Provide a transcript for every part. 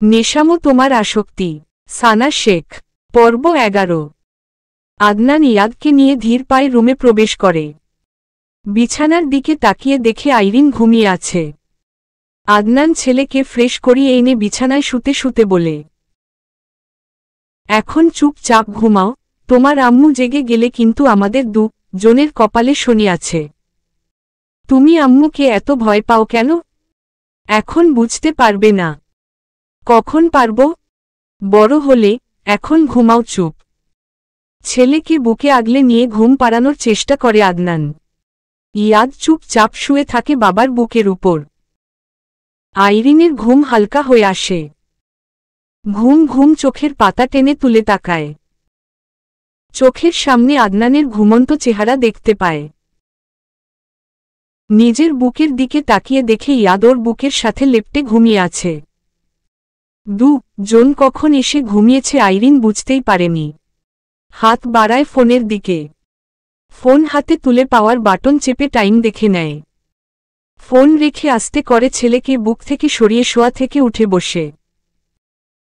নেশামো তোমার আসক্তি। সানা শেখ। পর্ব 11। আদনান ইয়াদকে নিয়ে ধীর পায়ে রুমে প্রবেশ করে। বিছানার দিকে তাকিয়ে দেখে আইরিন ঘুমিয়ে আছে। আদনান ছেলেকে ফ্রেশ করিয়ে এনে বিছানায় শুতে শুতে বলে, এখন চুপচাপ ঘুমাও, তোমার আম্মু জেগে গেলে কিন্তু আমাদের জনের কপালে শনি আছে। তুমি আম্মুকে এত ভয় পাও কেন? এখন বুঝতে পারবে না। কখন পারব? বড় হলে। এখন ঘুমাও চুপ। ছেলেকে বুকে আগলে নিয়ে ঘুম পাড়ানোর চেষ্টা করে আদনান। ইয়াদ চুপচাপ শুয়ে থাকে বাবার বুকের উপর। আইরিনের ঘুম হালকা হয়ে আসে। ঘুম ঘুম চোখের পাতা টেনে তুলে তাকায়। চোখের সামনে আদনানের ঘুমন্ত চেহারা দেখতে পায়। নিজের বুকের দিকে তাকিয়ে দেখে ইয়াদ ওর বুকের সাথে লেপ্টে ঘুমিয়ে আছে। জন কখন এসে ঘুমিয়েছে আইরিন বুঝতেই পারেনি। হাত বাড়ায় ফোনের দিকে। ফোন হাতে তুলে পাওয়ার বাটন চেপে টাইম দেখে নেয়। ফোন রেখে আস্তে করে ছেলেকে বুক থেকে সরিয়ে শোয়া থেকে উঠে বসে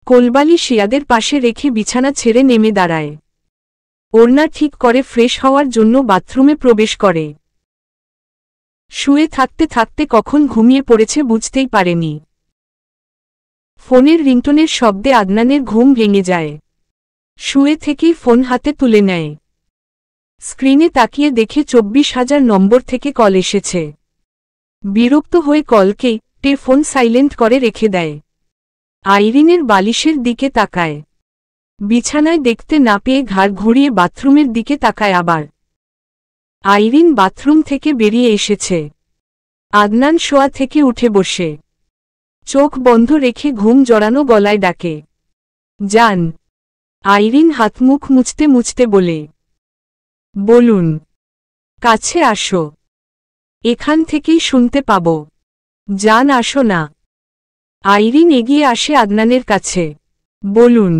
কোলবালিশ ইয়াদের পাশে রেখে বিছানা ছেড়ে নেমে দাঁড়ায়। ওড়না ঠিক করে ফ্রেশ হওয়ার জন্য বাথরুমে প্রবেশ করে। শুয়ে থাকতে থাকতে কখন ঘুমিয়ে পড়েছে বুঝতেই পারেনি। ফোনের রিংটোনের শব্দে আদনানের ঘুম ভেঙে যায়। শুয়ে থেকেই ফোন হাতে তুলে নেয়। স্ক্রিনে তাকিয়ে দেখে 24,000 নম্বর থেকে কল এসেছে। বিরক্ত হয়ে কলকে ফোন সাইলেন্ট করে রেখে দেয়। আইরিনের বালিশের দিকে তাকায়। বিছানায় দেখতে না পেয়ে ঘাড় ঘুরিয়ে বাথরুমের দিকে তাকায় আবার। আইরিন বাথরুম থেকে বেরিয়ে এসেছে। আদনান শোয়া থেকে উঠে বসে চোখ বন্ধ রেখে ঘুম জড়ানো গলায় ডাকে, যান। আইরিন হাত মুখ মুছতে মুছতে বলে, বলুন। কাছে আসো, এখান থেকেই শুনতে পাবো। যান আসো না। আইরিন এগিয়ে আসে আদনানের কাছে। বলুন।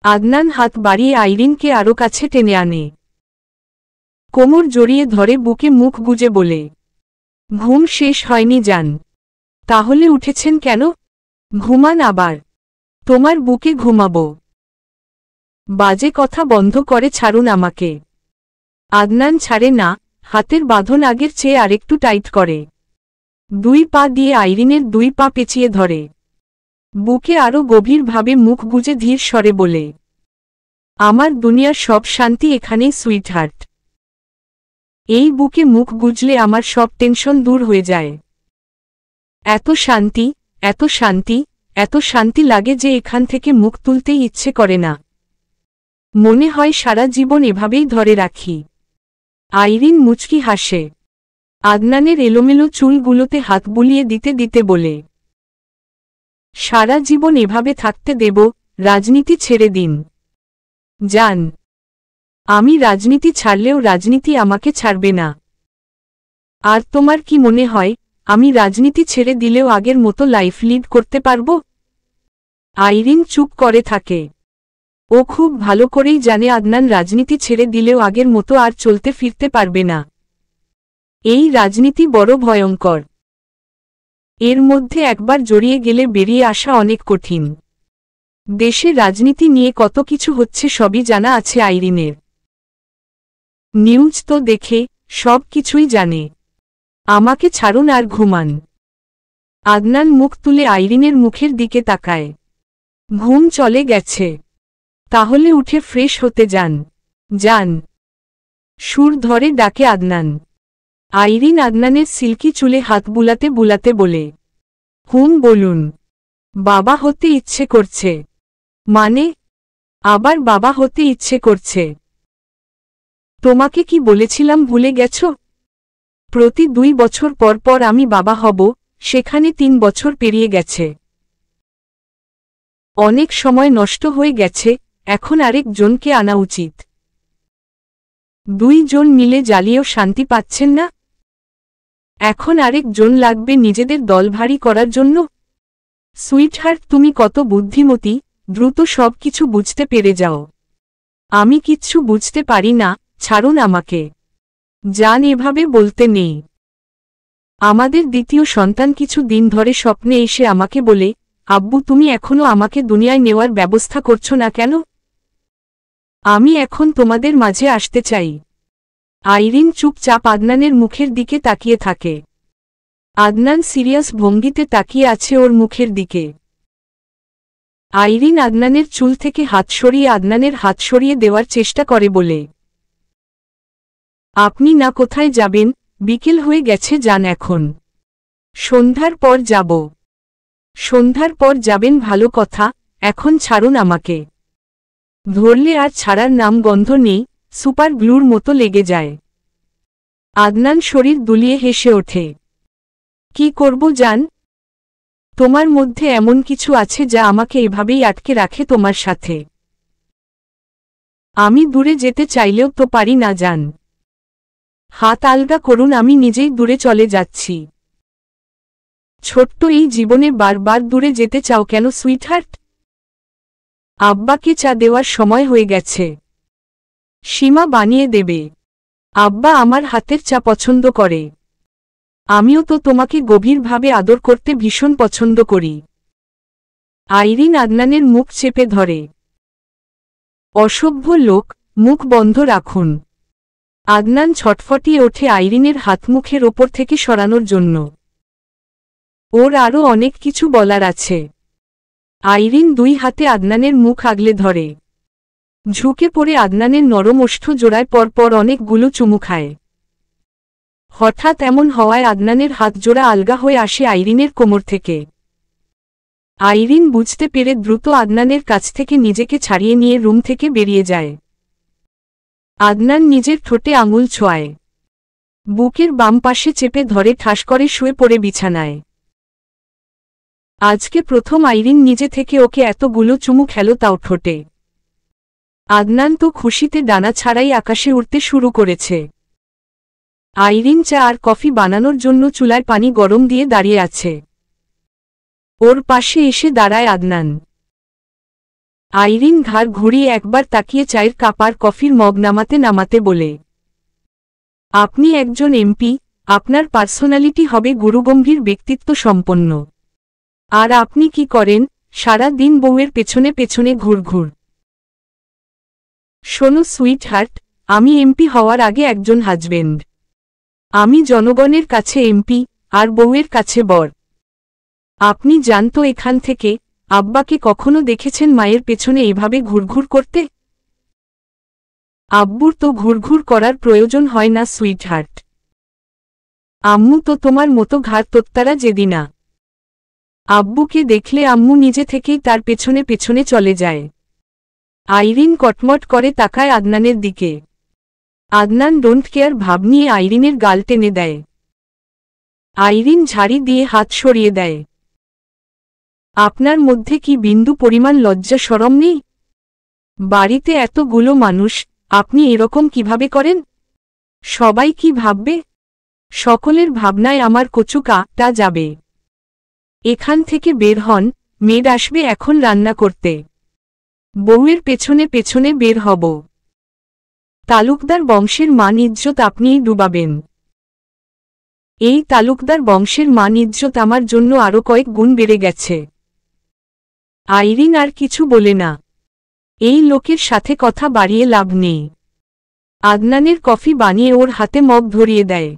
আদনান হাত বাড়িয়ে আইরিনকে আরো কাছে টেনে আনে। কোমর জড়িয়ে ধরে বুকে মুখ গুজে বলে, ঘুম শেষ হয়নি যান। তাহলে উঠেছেন কেন? ঘুমান আবার। তোমার বুকে ঘুমাবো। বাজে কথা বন্ধ করে ছাড়ুন আমাকে। আদনান ছাড়ে না, হাতের বাঁধন আগের চেয়ে আরেকটু টাইট করে। 2 পা দিয়ে আইরিনের 2 পা পেঁচিয়ে ধরে। বুকে আরো গভীরভাবে মুখ গুজে ধীর স্বরে বলে, আমার দুনিয়ার সব শান্তি এখানেই সুইটহার্ট। এই বুকে মুখ গুজলে আমার সব টেনশন দূর হয়ে যায়। এত শান্তি, এত শান্তি, এত শান্তি লাগে যে এখান থেকে মুখ তুলতেই ইচ্ছে করে না। মনে হয় সারা জীবন এভাবেই ধরে রাখি। আইরিন মুচকি হাসে। আদনানের এলোমেলো চুলগুলোতে হাত বুলিয়ে দিতে দিতে বলে, সারা জীবন এভাবে থাকতে দেব? রাজনীতি ছেড়ে দিন। যান। আমি রাজনীতি ছাড়লেও রাজনীতি আমাকে ছাড়বে না। আর তোমার কি মনে হয় আমি রাজনীতি ছেড়ে দিলেও আগের মতো লাইফ লিড করতে পারব? আইরিন চুপ করে থাকে। ও খুব ভালো করেই জানে আদনান রাজনীতি ছেড়ে দিলেও আগের মতো আর চলতে ফিরতে পারবে না। এই রাজনীতি বড় ভয়ঙ্কর। এর মধ্যে একবার জড়িয়ে গেলে বেরিয়ে আসা অনেক কঠিন। দেশে রাজনীতি নিয়ে কত কিছু হচ্ছে সবই জানা আছে আইরিনের। নিউজ তো দেখে সব কিছুই জানে। আমাকে ছাড়ুন আর ঘুমান। আদনান মুখ তুলে আইরিনের মুখের দিকে তাকায়। ঘুম চলে গেছে? তাহলে উঠে ফ্রেশ হতে যান। যান। সুর ধরে ডাকে আদনান। আইরিন আদনানের সিল্কি চুলে হাত বুলাতে বুলাতে বলে, বলুন। বাবা হতে ইচ্ছে করছে। মানে? আবার বাবা হতে ইচ্ছে করছে? তোমাকে কি বলেছিলাম ভুলে গেছ? প্রতি 2 বছর পর পর আমি বাবা হব, সেখানে 3 বছর পেরিয়ে গেছে। অনেক সময় নষ্ট হয়ে গেছে, এখন আরেক জনকে আনা উচিত। 2 জন মিলে জ্বালিয়েও শান্তি পাচ্ছেন না? এখন আরেক জন লাগবে নিজেদের দল ভারী করার জন্য। সুইটহার্ট তুমি কত বুদ্ধিমতী, দ্রুত সব কিছু বুঝতে পেরে যাও। আমি কিচ্ছু বুঝতে পারি না, ছাড়ুন আমাকে। যান, এভাবে বলতে নেই। আমাদের দ্বিতীয় সন্তান কিছু দিন ধরে স্বপ্নে এসে আমাকে বলে, আব্বু তুমি এখনো আমাকে দুনিয়ায় নেওয়ার ব্যবস্থা করছো না কেন? আমি এখন তোমাদের মাঝে আসতে চাই। আইরিন চুপচাপ আদনানের মুখের দিকে তাকিয়ে থাকে। আদনান সিরিয়াস ভঙ্গিতে তাকিয়ে আছে ওর মুখের দিকে। আইরিন আদনানের চুল থেকে হাত সরিয়ে আদনানের হাত সরিয়ে দেওয়ার চেষ্টা করে বলে, আপনি না কোথায় যাবেন? বিকেল হয়ে গেছে, যান এখন। সন্ধ্যার পর যাব। সন্ধ্যার পর যাবেন ভালো কথা, এখন ছাড়ুন আমাকে। ধরলে আর ছাড়ার নাম গন্ধ নেই, সুপার গ্লুর মতো লেগে যায়। আদনান শরীর দুলিয়ে হেসে ওঠে। কি করব জান? তোমার মধ্যে এমন কিছু আছে যা আমাকে এভাবেই আটকে রাখে তোমার সাথে। আমি দূরে যেতে চাইলেও তো পারি না জান। হাত আলগা করুন, আমি নিজেই দূরে চলে যাচ্ছি। ছোট্ট এই জীবনে বারবার দূরে যেতে চাও কেন সুইটহার্ট? আব্বাকে চা দেওয়ার সময় হয়ে গেছে। সীমা বানিয়ে দেবে। আব্বা আমার হাতের চা পছন্দ করে। আমিও তো তোমাকে গভীরভাবে আদর করতে ভীষণ পছন্দ করি। আইরিন আদনানের মুখ চেপে ধরে। অসভ্য লোক, মুখ বন্ধ রাখুন। আদনান ছটফটিয়ে ওঠে আইরিনের হাত মুখের ওপর থেকে সরানোর জন্য। ওর আরও অনেক কিছু বলার আছে। আইরিন দুই হাতে আদনানের মুখ আগলে ধরে। ঝুঁকে পড়ে আদনানের নরম ওষ্ঠ জোড়ায় পরপর অনেকগুলো চুমু খায়। হঠাৎ এমন হওয়ায় আদনানের হাত জোড়া আলগা হয়ে আসে আইরিনের কোমর থেকে। আইরিন বুঝতে পেরে দ্রুত আদনানের কাছ থেকে নিজেকে ছাড়িয়ে নিয়ে রুম থেকে বেরিয়ে যায়। আদনান নিজের ঠোঁটে আঙুল ছোঁয়ায়। বুকের বাম পাশে চেপে ধরে ঠাস করে শুয়ে পড়ে বিছানায়। আজকে প্রথম আইরিন নিজে থেকে ওকে এতগুলো চুমু খেল, তাও ঠোঁটে। আদনান তো খুশিতে ডানা ছাড়াই আকাশে উড়তে শুরু করেছে। আইরিন চা আর কফি বানানোর জন্য চুলায় পানি গরম দিয়ে দাঁড়িয়ে আছে। ওর পাশে এসে দাঁড়ায় আদনান। আইরিন ঘাড় ঘুরিয়ে একবার তাকিয়ে চায়ের কাপ আর কফির মগ নামাতে নামাতে বলে, আপনি একজন এমপি, আপনার পার্সোনালিটি হবে গুরুগম্ভীর ব্যক্তিত্ব সম্পন্ন। আর আপনি কি করেন? সারা দিন বউয়ের পেছনে পেছনে ঘুরঘুর। শোনো সুইটহার্ট, আমি এমপি হওয়ার আগে একজন হাজবেন্ড। আমি জনগণের কাছে এমপি, আর বউয়ের কাছে বর। আপনি জানতো এখান থেকে, আব্বাকে কখনো দেখেছেন মায়ের পেছনে এভাবে ঘুরঘুর করতে? আব্বুর তো ঘুরঘুর করার প্রয়োজন হয় না সুইটহার্ট। আম্মু তো তোমার মতো ঘাড় তোত্তারা যেদি না। আব্বুকে দেখলে আম্মু নিজে থেকেই তার পেছনে পেছনে চলে যায়। আইরিন কটমট করে তাকায় আদনানের দিকে। আদনান ডোন্ট কেয়ার ভাব নিয়ে আইরিনের গাল টেনে দেয়। আইরিন ঝাড়ি দিয়ে হাত সরিয়ে দেয়। আপনার মধ্যে কি বিন্দু পরিমাণ লজ্জা শরম নেই? বাড়িতে এতগুলো মানুষ, আপনি এরকম কিভাবে করেন? সবাই কি ভাববে? সকলের ভাবনায় আমার কচু কাটা যাবে। এখান থেকে বের হন, মেড আসবে এখন রান্না করতে। বউয়ের পেছনে পেছনে বের হব। তালুকদার বংশের মান ইজ্জত আপনিই ডুবাবেন। এই তালুকদার বংশের মান ইজ্জত আমার জন্য আরও কয়েক গুণ বেড়ে গেছে। আইরিন আর কিছু বলে না। এই লোকের সাথে কথা বাড়িয়ে লাভ নেই। আদনানের কফি বানিয়ে ওর হাতে মগ ধরিয়ে দেয়।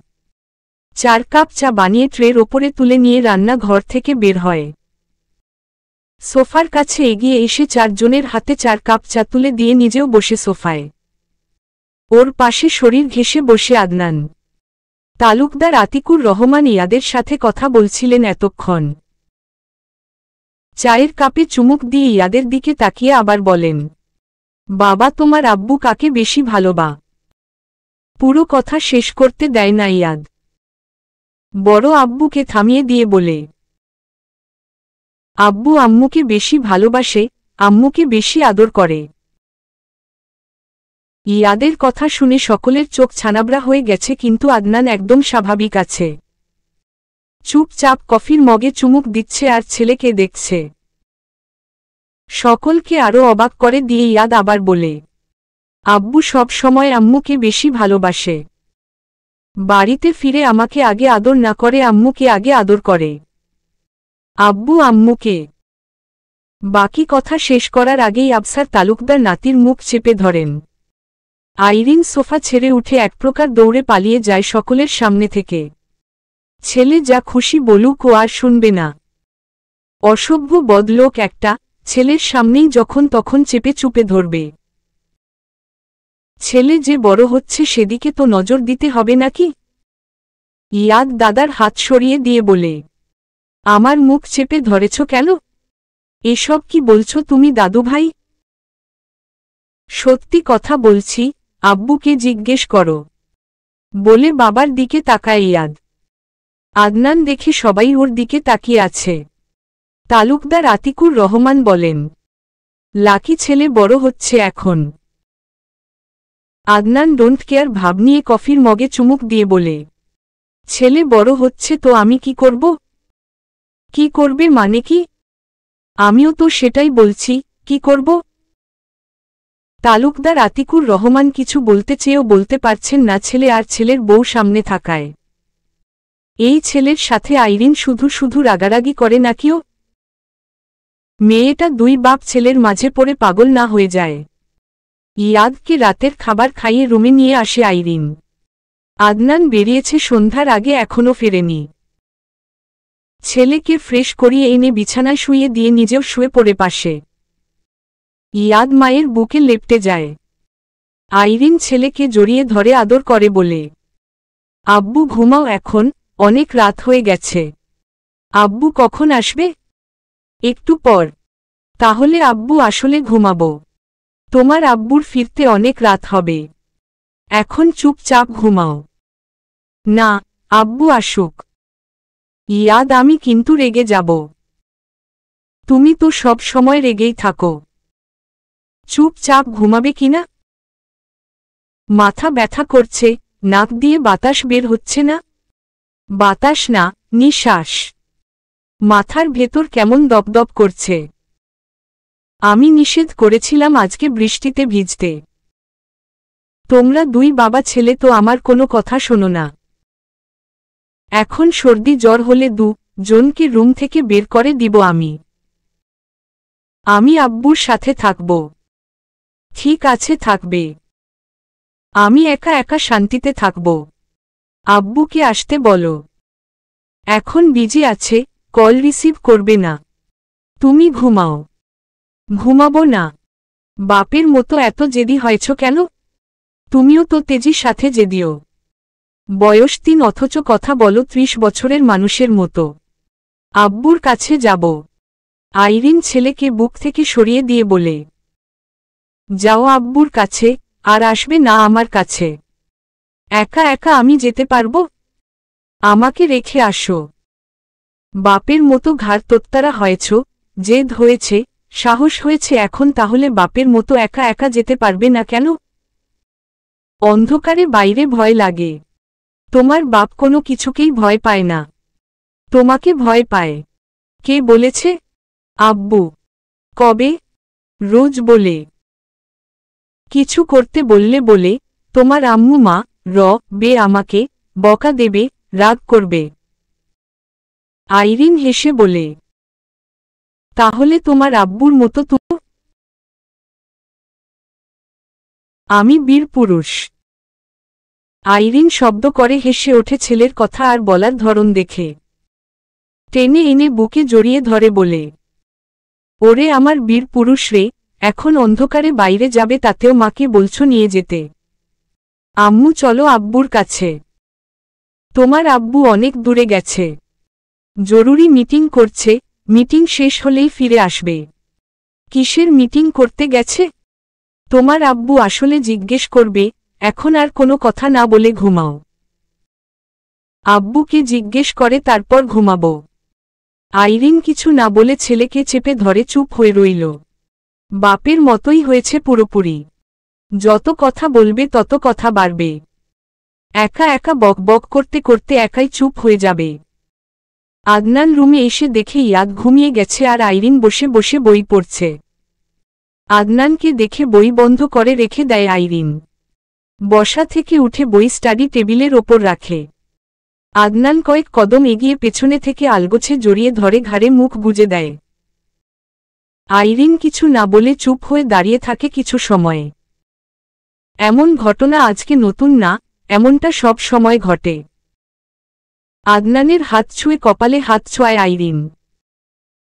4 কাপ চা বানিয়ে ট্রের ওপরে তুলে নিয়ে রান্নাঘর থেকে বের হয়। সোফার কাছে এগিয়ে এসে 4 জনের হাতে 4 কাপ চা তুলে দিয়ে নিজেও বসে সোফায়। ওর পাশে শরীর ঘেঁষে বসে আদনান। তালুকদার আতিকুর রহমান ইয়াদের সাথে কথা বলছিলেন এতক্ষণ। চায়ের কাপে চুমুক দিয়ে ইয়াদের দিকে তাকিয়ে আবার বলেন, বাবা তোমার আব্বু কাকে বেশি ভালোবা? পুরো কথা শেষ করতে দেয় না ইয়াদ। বড় আব্বুকে থামিয়ে দিয়ে বলে, আব্বু আম্মুকে বেশি ভালোবাসে, আম্মুকে বেশি আদর করে। ইয়াদের কথা শুনে সকলের চোখ ছানাবড়া হয়ে গেছে, কিন্তু আদনান একদম স্বাভাবিক আছে। চুপচাপ কফির মগে চুমুক দিচ্ছে আর ছেলেকে দেখছে। সকলকে আরও অবাক করে দিয়ে ইয়াদ আবার বলে, আব্বু সব সময় আম্মুকে বেশি ভালোবাসে। বাড়িতে ফিরে আমাকে আগে আদর না করে আম্মুকে আগে আদর করে। আব্বু আম্মুকে বাকি কথা শেষ করার আগেই আফসার তালুকদার নাতির মুখ চেপে ধরেন। আইরিন সোফা ছেড়ে উঠে এক প্রকার দৌড়ে পালিয়ে যায় সকলের সামনে থেকে। ছেলে যা খুশি বলুক ও আর শুনবে না। অসভ্য বদলোক একটা, ছেলের সামনেই যখন তখন চেপে চুপে ধরবে। ছেলে যে বড় হচ্ছে সেদিকে তো নজর দিতে হবে নাকি? ইয়াদ দাদার হাত সরিয়ে দিয়ে বলে, আমার মুখ চেপে ধরেছ কেন? এসব কি বলছো তুমি দাদুভাই? সত্যি কথা বলছি, আব্বুকে জিজ্ঞেস করো, বলে বাবার দিকে তাকায় ইয়াদ। আদনান দেখে সবাই ওর দিকে তাকিয়ে আছে। তালুকদার আতিকুর রহমান বলেন, লাকি ছেলে বড় হচ্ছে এখন। আদনান ডোন্ট কেয়ার ভাব নিয়ে কফির মগে চুমুক দিয়ে বলে, ছেলে বড় হচ্ছে তো আমি কি করব? কি করবে মানে কি? আমিও তো সেটাই বলছি, কি করব? তালুকদার আতিকুর রহমান কিছু বলতে চেয়েও বলতে পারছেন না ছেলে আর ছেলের বউ সামনে থাকায়। এই ছেলের সাথে আইরিন শুধু শুধু রাগারাগি করে নাকিও? মেয়েটা দুই বাপ ছেলের মাঝে পড়ে পাগল না হয়ে যায়। ইয়াদকে রাতের খাবার খাইয়ে রুমে নিয়ে আসে আইরিন। আদনান বেরিয়েছে সন্ধ্যার আগে এখনও ফেরেনি। ছেলেকে ফ্রেশ করিয়ে এনে বিছানায় শুইয়ে দিয়ে নিজেও শুয়ে পড়ে পাশে। ইয়াদ মায়ের বুকে লেপ্টে যায়। আইরিন ছেলেকে জড়িয়ে ধরে আদর করে বলে, আব্বু ঘুমাও এখন, অনেক রাত হয়ে গেছে। আব্বু কখন আসবে? একটু পর। তাহলে আব্বু আসলে ঘুমাবো? তোমার আব্বুর ফিরতে অনেক রাত হবে। এখন চুপচাপ ঘুমাও। না, আব্বু আসুক। ইয়াদ আমি কিন্তু রেগে যাব। তুমি তো সব সময় রেগেই থাকো। চুপচাপ ঘুমাবে কিনা? মাথা ব্যথা করছে, নাক দিয়ে বাতাস বের হচ্ছে না? বাতাস না, নিঃশ্বাস। মাথার ভেতর কেমন দপদপ করছে। আমি নিষেধ করেছিলাম আজকে বৃষ্টিতে ভিজতে। তোমরা দুই বাবা ছেলে তো আমার কোনো কথা শোনো না। এখন সর্দি জ্বর হলে জনকে রুম থেকে বের করে দিব আমি। আমি আব্বুর সাথে থাকব। ঠিক আছে থাকবে। আমি একা একা শান্তিতে থাকব। আব্বুকে আসতে বলো। এখন বিজি আছে, কল রিসিভ করবে না। তুমি ঘুমাও। ঘুমাবো না। বাপের মতো এত জেদি হয়েছ কেন? তুমিও তো তেজির সাথে জেদিও। বয়স 3 অথচ কথা বলো 30 বছরের মানুষের মতো। আব্বুর কাছে যাব। আইরিন ছেলেকে বুক থেকে সরিয়ে দিয়ে বলে, যাও আব্বুর কাছে, আর আসবে না আমার কাছে। একা একা আমি যেতে পারবো? আমাকে রেখে আসো। বাপের মতো ঘাড় তোত্তারা হয়েছ, জেদ হয়েছে, সাহস হয়েছে, এখন তাহলে বাপের মতো একা একা যেতে পারবে না কেন? অন্ধকারে বাইরে ভয় লাগে। তোমার বাপ কোনো কিছুকেই ভয় পায় না। তোমাকে ভয় পায়। কে বলেছে? আব্বু। কবে? রোজ বলে। কিছু করতে বললে বলে, তোমার আম্মু মা বে আমাকে বকা দেবে, রাগ করবে। আইরিন হেসে বলে, তাহলে তোমার আব্বুর মতো তুমি? আমি বীর পুরুষ। আইরিন শব্দ করে হেসে ওঠে ছেলের কথা আর বলার ধরন দেখে। টেনে এনে বুকে জড়িয়ে ধরে বলে, ওরে আমার বীর পুরুষ রে, এখন অন্ধকারে বাইরে যাবে তাতেও মাকে বলছো নিয়ে যেতে। আম্মু চলো আব্বুর কাছে। তোমার আব্বু অনেক দূরে গেছে। জরুরি মিটিং করছে, মিটিং শেষ হলেই ফিরে আসবে। কিসের মিটিং করতে গেছে? তোমার আব্বু আসলে জিজ্ঞেস করবে, এখন আর কোনো কথা না বলে ঘুমাও। আব্বুকে জিজ্ঞেস করে তারপর ঘুমাবো। আইরিন কিছু না বলে ছেলেকে চেপে ধরে চুপ হয়ে রইল। বাপের মতোই হয়েছে পুরোপুরি। যত কথা বলবে তত কথা বাড়বে। একা একা বক বক করতে করতে একাই চুপ হয়ে যাবে। আদনান রুমে এসে দেখে ইয়াদ ঘুমিয়ে গেছে আর আইরিন বসে বসে বই পড়ছে। আদনানকে দেখে বই বন্ধ করে রেখে দেয় আইরিন। বসা থেকে উঠে বই স্টাডি টেবিলের ওপর রাখে। আদনান কয়েক কদম এগিয়ে পেছনে থেকে আলগোছে জড়িয়ে ধরে ঘাড়ে মুখ গুজে দেয়। আইরিন কিছু না বলে চুপ হয়ে দাঁড়িয়ে থাকে কিছু সময়। এমন ঘটনা আজকে নতুন না, এমনটা সব সময় ঘটে। আদনানের হাত ছুঁয়ে কপালে হাত ছোঁয়ায় আইরিন।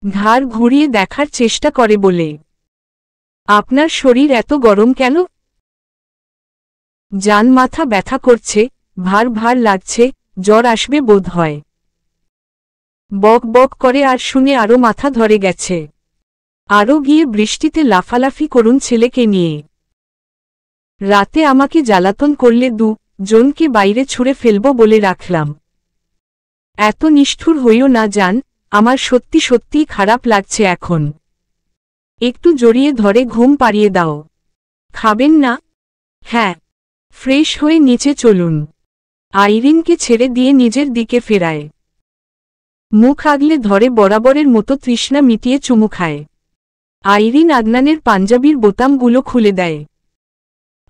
ঘাড় ঘুরিয়ে দেখার চেষ্টা করে বলে, আপনার শরীর এত গরম কেন? জান মাথা ব্যথা করছে, ভার ভার লাগছে, জ্বর আসবে বোধ হয়। বক বক করে আর শুনে আরও মাথা ধরে গেছে। আরও গিয়ে বৃষ্টিতে লাফালাফি করুন ছেলেকে নিয়ে। রাতে আমাকে জ্বালাতন করলে জনকে বাইরে ছুঁড়ে ফেলব বলে রাখলাম। এত নিষ্ঠুর হইও না জান, আমার সত্যি সত্যিই খারাপ লাগছে এখন। একটু জড়িয়ে ধরে ঘুম পাড়িয়ে দাও। খাবেন না? হ্যাঁ। ফ্রেশ হয়ে নিচে চলুন। আইরিনকে ছেড়ে দিয়ে নিজের দিকে ফেরায়। মুখ আগলে ধরে বরাবরের মতো তৃষ্ণা মিটিয়ে চুমু খায়। আইরিন আদনানের পাঞ্জাবির বোতামগুলো খুলে দেয়।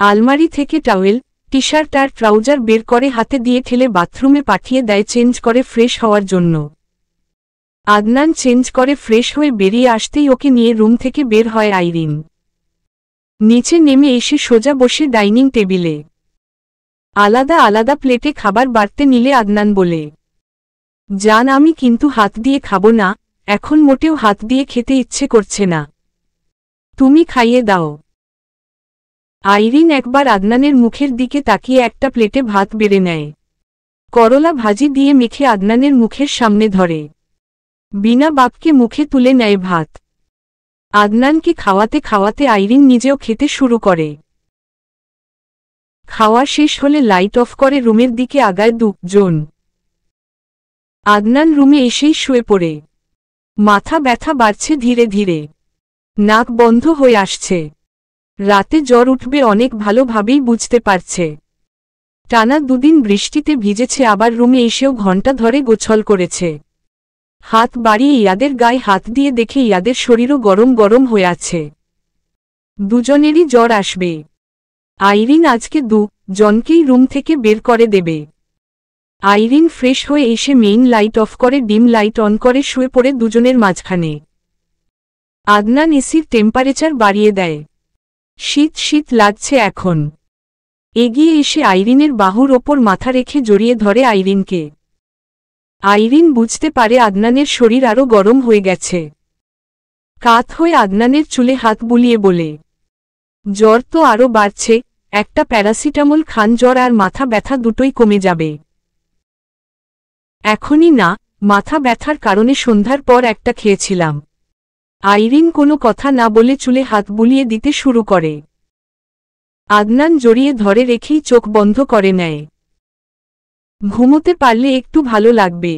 আলমারি থেকে টাওয়েল, টি শার্ট আর ট্রাউজার বের করে হাতে দিয়ে ঠেলে বাথরুমে পাঠিয়ে দেয় চেঞ্জ করে ফ্রেশ হওয়ার জন্য। আদনান চেঞ্জ করে ফ্রেশ হয়ে বেরিয়ে আসতেই ওকে নিয়ে রুম থেকে বের হয় আইরিন। নিচে নেমে এসে সোজা বসে ডাইনিং টেবিলে। আলাদা আলাদা প্লেটে খাবার বাড়তে নিলে আদনান বলে, জান আমি কিন্তু হাত দিয়ে খাবো না, এখন মোটেও হাত দিয়ে খেতে ইচ্ছে করছে না। তুমি খাইয়ে দাও। আইরিন একবার আদনানের মুখের দিকে তাকিয়ে একটা প্লেটে ভাত বেড়ে নেয়। করলা ভাজি দিয়ে মেখে আদনানের মুখের সামনে ধরে। বিনা বাপকে মুখে তুলে নেয় ভাত। আদনানকে খাওয়াতে খাওয়াতে আইরিন নিজেও খেতে শুরু করে। খাওয়া শেষ হলে লাইট অফ করে রুমের দিকে আগায় জন। আদনান রুমে এসেই শুয়ে পড়ে। মাথা ব্যথা বাড়ছে ধীরে ধীরে। নাক বন্ধ হয়ে আসছে। রাতে জ্বর উঠবে অনেক ভালোভাবেই বুঝতে পারছে। টানা দুদিন বৃষ্টিতে ভিজেছে, আবার রুমে এসেও ঘণ্টা ধরে গোছল করেছে। হাত বাড়িয়ে ইয়াদের গায়ে হাত দিয়ে দেখে ইয়াদের শরীরও গরম গরম হয়ে আছে। দুজনেরই জ্বর আসবে। আইরিন আজকে জনকেই রুম থেকে বের করে দেবে। আইরিন ফ্রেশ হয়ে এসে মেইন লাইট অফ করে ডিম লাইট অন করে শুয়ে পড়ে দুজনের মাঝখানে। আদনান এসির টেম্পারেচার বাড়িয়ে দেয়। শীত শীত লাগছে এখন। এগিয়ে এসে আইরিনের বাহুর ওপর মাথা রেখে জড়িয়ে ধরে আইরিনকে। আইরিন বুঝতে পারে আদনানের শরীর আরও গরম হয়ে গেছে। কাত হয়ে আদনানের চুলে হাত বুলিয়ে বলে, জ্বর তো আরও বাড়ছে, একটা প্যারাসিটামল খান, জ্বর আর মাথা ব্যথা দুটোই কমে যাবে। এখনই না, মাথা ব্যথার কারণে সন্ধ্যার পর একটা খেয়েছিলাম। আইরিন কোনো কথা না বলে চুলে হাত বুলিয়ে দিতে শুরু করে। আদনান জড়িয়ে ধরে রেখেই চোখ বন্ধ করে নেয়। ঘুমোতে পারলে একটু ভালো লাগবে।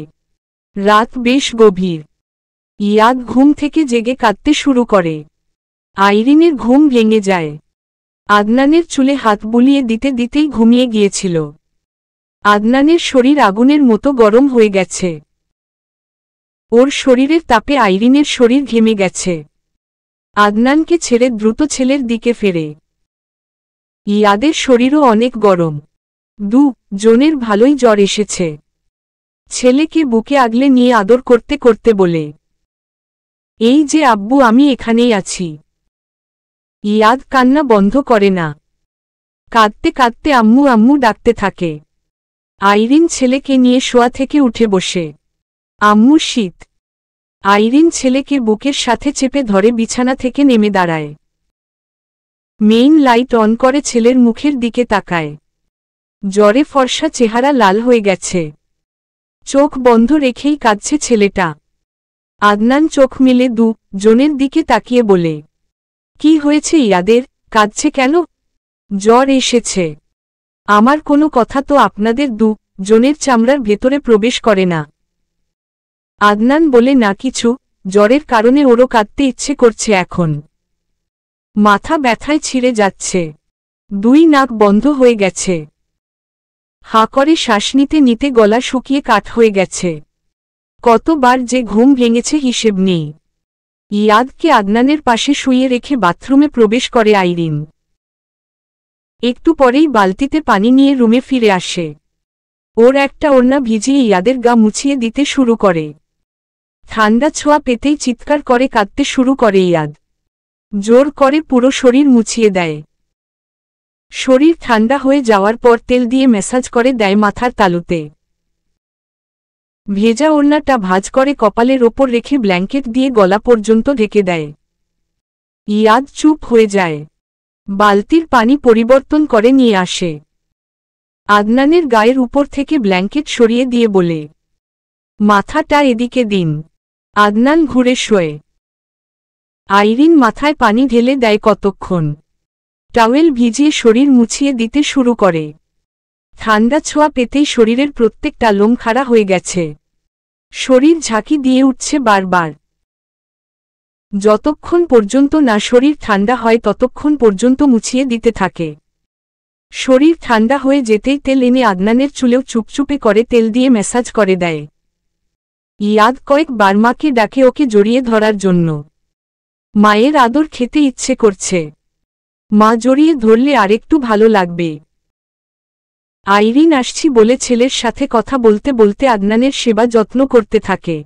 রাত বেশ গভীর। ইয়াদ ঘুম থেকে জেগে কাঁদতে শুরু করে। আইরিনের ঘুম ভেঙে যায়। আদনানের চুলে হাত বুলিয়ে দিতে দিতেই ঘুমিয়ে গিয়েছিল। আদনানের শরীর আগুনের মতো গরম হয়ে গেছে। ওর শরীরের তাপে আইরিনের শরীর ঘেমে গেছে। আদনানকে ছেড়ে দ্রুত ছেলের দিকে ফেরে। ইয়াদের শরীরও অনেক গরম। জনের ভালোই জ্বর এসেছে। ছেলেকে বুকে আগলে নিয়ে আদর করতে করতে বলে, এই যে আব্বু, আমি এখানেই আছি। ইয়াদ কান্না বন্ধ করে না। কাঁদতে কাঁদতে আম্মু আম্মু ডাকতে থাকে। আইরিন ছেলেকে নিয়ে শোয়া থেকে উঠে বসে। আম্মু শীত। আইরিন ছেলেকে বুকের সাথে চেপে ধরে বিছানা থেকে নেমে দাঁড়ায়। মেইন লাইট অন করে ছেলের মুখের দিকে তাকায়। জ্বরে ফর্সা চেহারা লাল হয়ে গেছে। চোখ বন্ধ রেখেই কাঁদছে ছেলেটা। আদনান চোখ মেলে জনের দিকে তাকিয়ে বলে, কি হয়েছে ইয়াদের, কাঁদছে কেন? জ্বর এসেছে। আমার কোনো কথা তো আপনাদের জনের চামড়ার ভেতরে প্রবেশ করে না। আদনান বলে, না কিছু, জ্বরের কারণে ওরও কাঁদতে ইচ্ছে করছে এখন। মাথা ব্যথায় ছিঁড়ে যাচ্ছে। নাক বন্ধ হয়ে গেছে। হাঁ করে শ্বাস নিতে নিতে গলা শুকিয়ে কাঠ হয়ে গেছে। কতবার যে ঘুম ভেঙেছে হিসেব নেই। ইয়াদকে আদনানের পাশে শুইয়ে রেখে বাথরুমে প্রবেশ করে আইরিন। একটু পরেই বালতিতে পানি নিয়ে রুমে ফিরে আসে। ওর একটা ওড়না ভিজিয়ে ইয়াদের গা মুছিয়ে দিতে শুরু করে। ঠান্ডা ছোঁয়া পেতেই চিৎকার করে কাঁদতে শুরু করে ইয়াদ। জোর করে পুরো শরীর মুছিয়ে দেয়। শরীর ঠান্ডা হয়ে যাওয়ার পর তেল দিয়ে ম্যাসাজ করে দেয় মাথার তালুতে। ভেজা ওড়নাটা ভাঁজ করে কপালের ওপর রেখে ব্ল্যাঙ্কেট দিয়ে গলা পর্যন্ত ঢেকে দেয়। ইয়াদ চুপ হয়ে যায়। বালতির পানি পরিবর্তন করে নিয়ে আসে। আদনানের গায়ের উপর থেকে ব্ল্যাঙ্কেট সরিয়ে দিয়ে বলে, মাথাটা এদিকে দিন। আদনান ঘুরে শোয়। আইরিন মাথায় পানি ঢেলে দেয় কতক্ষণ। টাওয়েল ভিজিয়ে শরীর মুছিয়ে দিতে শুরু করে। ঠান্ডা ছোঁয়া পেতেই শরীরের প্রত্যেকটা লোম খাড়া হয়ে গেছে। শরীর ঝাঁকি দিয়ে উঠছে বারবার। যতক্ষণ পর্যন্ত না শরীর ঠান্ডা হয় ততক্ষণ পর্যন্ত মুছিয়ে দিতে থাকে। শরীর ঠান্ডা হয়ে যেতেই তেল এনে আদনানের চুলেও চুপচুপে করে তেল দিয়ে ম্যাসাজ করে দেয়। ইয়াদ কয়েকবার মাকে ডাকে ওকে জড়িয়ে ধরার জন্য। মায়ের আদর খেতে ইচ্ছে করছে। মা জড়িয়ে ধরলে আরেকটু ভালো লাগবে। আইরিন আসছি বলে ছেলের সাথে কথা বলতে বলতে আদনানের সেবা যত্ন করতে থাকে।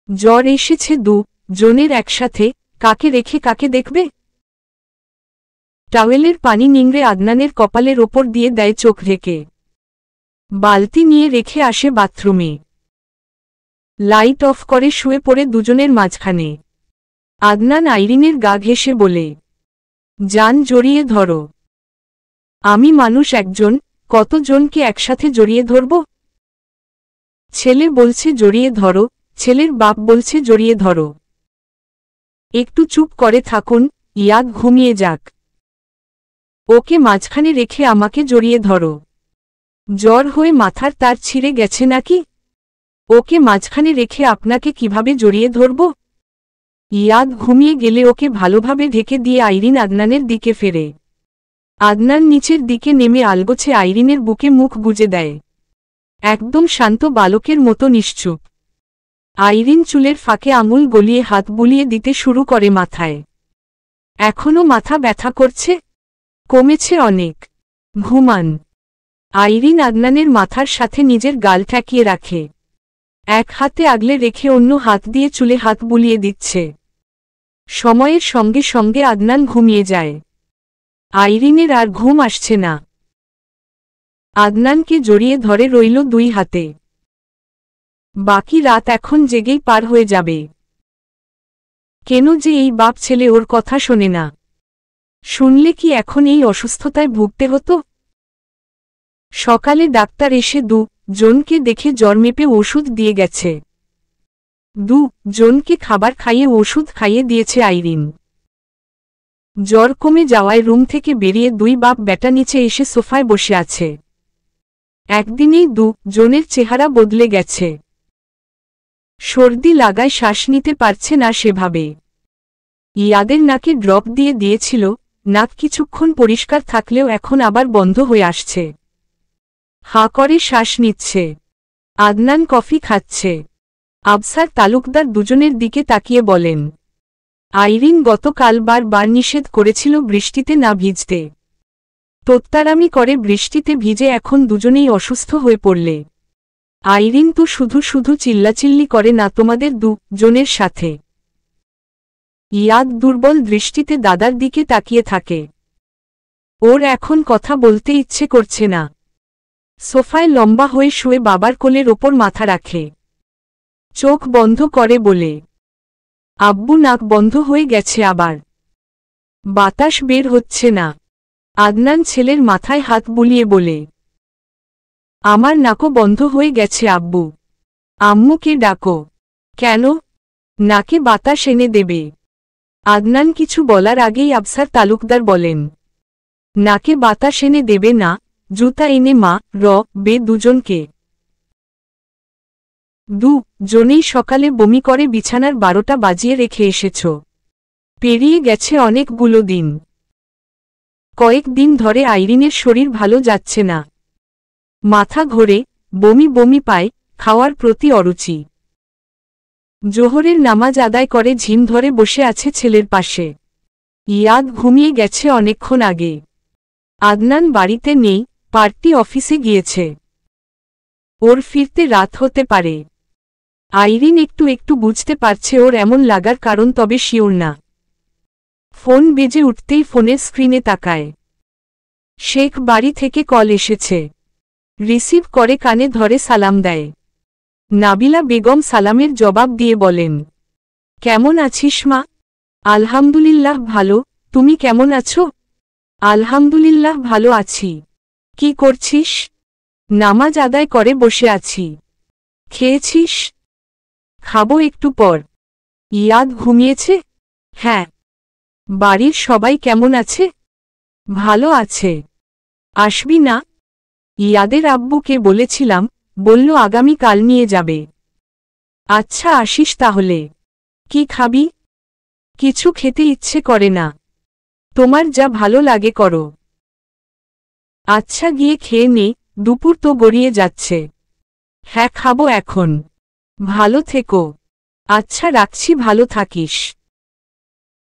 জ্বর এসেছে জনের একসাথে, কাকে রেখে কাকে দেখবে? টাওয়েলের পানি নিংড়ে আদনানের কপালের ওপর দিয়ে দেয় চোখ ঢেকে। বালতি নিয়ে রেখে আসে বাথরুমে। লাইট অফ করে শুয়ে পড়ে দুজনের মাঝখানে। আদনান আইরিনের গা ঘেঁষে বলে, জান জড়িয়ে ধরো। আমি মানুষ একজন, কতজনকে একসাথে জড়িয়ে ধরব? ছেলে বলছে জড়িয়ে ধরো, ছেলের বাপ বলছে জড়িয়ে ধরো। একটু চুপ করে থাকুন, ইয়াদ ঘুমিয়ে যাক। ওকে মাঝখানে রেখে আমাকে জড়িয়ে ধরো। জ্বর হয়ে মাথার তার ছিঁড়ে গেছে নাকি? ওকে মাঝখানে রেখে আপনাকে কিভাবে জড়িয়ে ধরব? ইয়াদ ঘুমিয়ে গেলে ওকে ভালোভাবে ঢেকে দিয়ে আইরিন আদনানের দিকে ফেরে। আদনান নিচের দিকে নেমে আলগোছে আইরিনের বুকে মুখ গুজে দেয়। একদম শান্ত বালকের মতো নিশ্চুপ। আইরিন চুলের ফাঁকে আঙুল গলিয়ে হাত বুলিয়ে দিতে শুরু করে মাথায়। এখনো মাথা ব্যথা করছে? কমেছে অনেক। ঘুমান। আইরিন আদনানের মাথার সাথে নিজের গাল ঠেকিয়ে রাখে। এক হাতে আগলে রেখে অন্য হাত দিয়ে চুলে হাত বুলিয়ে দিচ্ছে। সময়ের সঙ্গে সঙ্গে আদনান ঘুমিয়ে যায়। আইরিনের আর ঘুম আসছে না। আদনানকে জড়িয়ে ধরে রইল দুই হাতে। বাকি রাত এখন জেগেই পার হয়ে যাবে। কেন যে এই বাপ ছেলে ওর কথা শোনে না? শুনলে কি এখন এই অসুস্থতায় ভুগতে হতো? সকালে ডাক্তার এসে জনকে দেখে জ্বর মেপে ওষুধ দিয়ে গেছে। জনকে খাবার খাইয়ে ওষুধ খাইয়ে দিয়েছে আইরিন। জ্বর কমে যাওয়ায় রুম থেকে বেরিয়ে দুই বাপ বেটা নিচে এসে সোফায় বসে আছে। একদিনেই জনের চেহারা বদলে গেছে। সর্দি লাগায় শ্বাস নিতে পারছে না সেভাবে। ইয়াদের নাকে ড্রপ দিয়ে দিয়েছিল, নাক কিছুক্ষণ পরিষ্কার থাকলেও এখন আবার বন্ধ হয়ে আসছে। হাঁ করে শ্বাস নিচ্ছে। আদনান কফি খাচ্ছে। আবসার তালুকদার দুজনের দিকে তাকিয়ে বলেন, আইরিন গতকাল বারবার নিষেধ করেছিল বৃষ্টিতে না ভিজতে। তোত্তারামি করে বৃষ্টিতে ভিজে এখন দুজনেই অসুস্থ হয়ে পড়লে। আইরিন তো শুধু শুধু চিল্লাচিল্লি করে না তোমাদের দুজনের সাথে। ইয়াদ দুর্বল দৃষ্টিতে দাদার দিকে তাকিয়ে থাকে। ওর এখন কথা বলতে ইচ্ছে করছে না। সোফায় লম্বা হয়ে শুয়ে বাবার কোলের ওপর মাথা রাখে। চোখ বন্ধ করে বলে, আব্বু নাক বন্ধ হয়ে গেছে আবার। বাতাস বের হচ্ছে না। আদনান ছেলের মাথায় হাত বুলিয়ে বলে, আমার নাকও বন্ধ হয়ে গেছে আব্বু। আম্মুকে ডাকো। কেন? নাকে বাতাস এনে দেবে। আদনান কিছু বলার আগেই আবসার তালুকদার বলেন, নাকে বাতাস এনে দেবে না, জুতা এনে মা বে দুজনকে। জনেই সকালে বমি করে বিছানার 12টা বাজিয়ে রেখে এসেছ। পেরিয়ে গেছে অনেকগুলো দিন। কয়েকদিন ধরে আইরিনের শরীর ভালো যাচ্ছে না। মাথা ঘোরে, বমি বমি পায়, খাওয়ার প্রতি অরুচি। জোহরের নামাজ আদায় করে ঝিম ধরে বসে আছে ছেলের পাশে। ইয়াদ ঘুমিয়ে গেছে অনেকক্ষণ আগে। আদনান বাড়িতে নেই, পার্টি অফিসে গিয়েছে। ওর ফিরতে রাত হতে পারে। আইরিন একটু একটু বুঝতে পারছে ওর এমন লাগার কারণ, তবে শিওর না। ফোন বেজে উঠতেই ফোনের স্ক্রিনে তাকায়। শেখ বাড়ি থেকে কল এসেছে। রিসিভ করে কানে ধরে সালাম দেয়। নাবিলা বেগম সালামের জবাব দিয়ে বলেন, কেমন আছিস মা? আলহামদুলিল্লাহ ভালো, তুমি কেমন আছো? আলহামদুলিল্লাহ ভালো আছি। কি করছিস? নামাজ আদায় করে বসে আছি। খেয়েছিস? খাবো একটু পর। ইয়াদ ঘুমিয়েছে? হ্যাঁ। বাড়ির সবাই কেমন আছে? ভালো আছে। আসবি না? ইয়াদের আব্বুকে বলেছিলাম, বলল আগামী কাল নিয়ে যাবে। আচ্ছা আসিস তাহলে। কি খাবি? কিছু খেতে ইচ্ছে করে না। তোমার যা ভালো লাগে করো। আচ্ছা গিয়ে খেয়ে নে, দুপুর তো গড়িয়ে যাচ্ছে। হ্যাঁ খাবো এখন। ভালো থেকো। আচ্ছা রাখছি, ভালো থাকিস।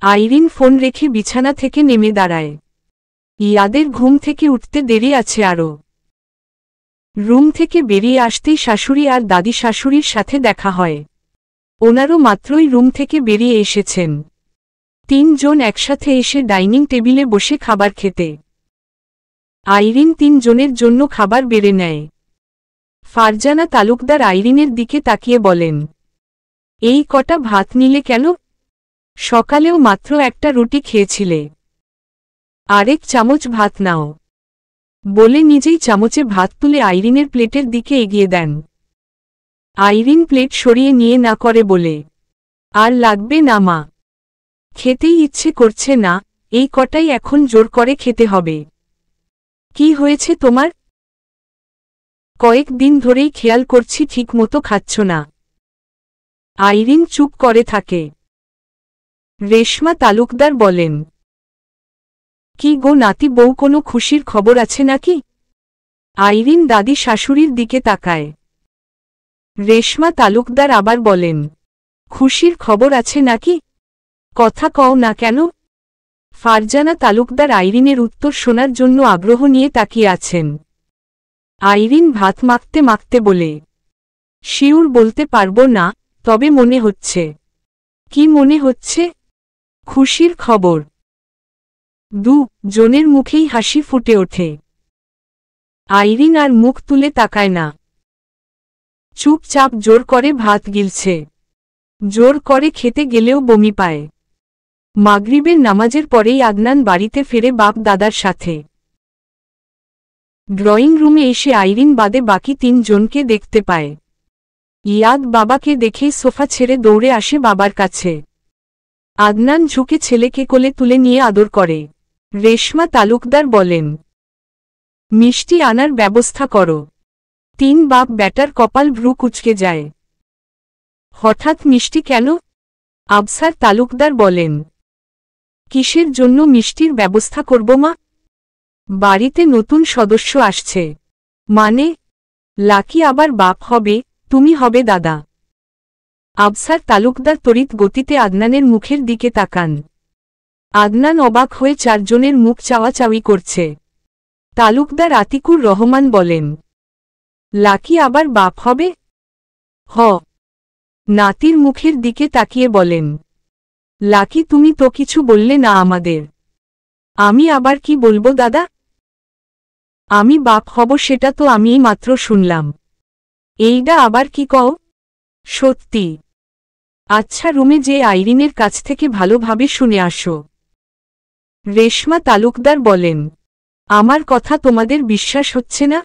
আইরিন ফোন রেখে বিছানা থেকে নেমে দাঁড়ায়। ইয়াদের ঘুম থেকে উঠতে দেরি আছে আরও। রুম থেকে বেরিয়ে আসতেই শাশুড়ি আর দাদি শাশুড়ির সাথে দেখা হয়। ওনারও মাত্রই রুম থেকে বেরিয়ে এসেছেন। তিনজন একসাথে এসে ডাইনিং টেবিলে বসে খাবার খেতে। আইরিন তিনজনের জন্য খাবার বেড়ে নেয়। ফারজানা তালুকদার আইরিনের দিকে তাকিয়ে বলেন, এই কটা ভাত নিলে কেন? সকালেও মাত্র একটা রুটি খেয়েছিলে। আরেক চামচ ভাত নাও, বলে নিজেই চামচে ভাত তুলে আইরিনের প্লেটের দিকে এগিয়ে দেন। আইরিন প্লেট সরিয়ে নিয়ে না করে বলে, আর লাগবে না মা, খেতেই ইচ্ছে করছে না, এই কটাই এখন জোর করে খেতে হবে। কি হয়েছে তোমার? কয়েকদিন ধরেই খেয়াল করছি ঠিকমতো খাচ্ছ না। আইরিন চুপ করে থাকে। রেশমা তালুকদার বলেন, কি গো নাতি বউ, কোনো খুশির খবর আছে নাকি? আইরিন দাদি শাশুড়ির দিকে তাকায়। রেশমা তালুকদার আবার বলেন, খুশির খবর আছে নাকি? কথা কও না কেন? ফারজানা তালুকদার আইরিনের উত্তর শোনার জন্য আগ্রহ নিয়ে তাকিয়ে আছেন। আইরিন ভাত মাখতে মাখতে বলে, শিউর বলতে পারবো না, তবে মনে হচ্ছে। কি মনে হচ্ছে? খুশির খবর। জনের মুখেই হাসি ফুটে ওঠে। আইরিন আর মুখ তুলে তাকায় না। চুপচাপ জোর করে ভাত গিলছে। জোর করে খেতে গেলেও বমি পায়। মাগরিবের নামাজের পরেই আদনান বাড়িতে ফেরে বাপ দাদার সাথে। ড্রয়িং রুমে এসে আইরিন বাদে বাকি তিনজনকে দেখতে পায়। ইয়াদ বাবাকে দেখেই সোফা ছেড়ে দৌড়ে আসে বাবার কাছে। আদনান ঝুঁকে ছেলেকে কোলে তুলে নিয়ে আদর করে। রেশমা তালুকদার বলেন, মিষ্টি আনার ব্যবস্থা করো। তিন বাপ ব্যাটার কপাল ভ্রু কুঁচকে যায়। হঠাৎ মিষ্টি কেন? আবসার তালুকদার বলেন, কিসের জন্য মিষ্টির ব্যবস্থা করব মা? বাড়িতে নতুন সদস্য আসছে। মানে? লাকি আবার বাপ হবে, তুমি হবে দাদা। আবসার তালুকদার তড়িৎ গতিতে আদনানের মুখের দিকে তাকান। আদনান অবাক হয়ে চারজনের মুখ চাওয়াচাওয়ি করছে। তালুকদার আতিকুর রহমান বলেন, লাকি আবার বাপ হবে? হ। নাতির মুখের দিকে তাকিয়ে বলেন, লাকি তুমি তো কিছু বললে না আমাদের। আমি আবার কি বলবো দাদা? আমি বাপ হব সেটা তো আমিই মাত্র শুনলাম। এইডা আবার কি কও? সত্যি। আচ্ছা রুমে যে আইরিনের কাছ থেকে ভালোভাবে শুনে আসো। রেশমা তালুকদার বলেন, আমার কথা তোমাদের বিশ্বাস হচ্ছে না?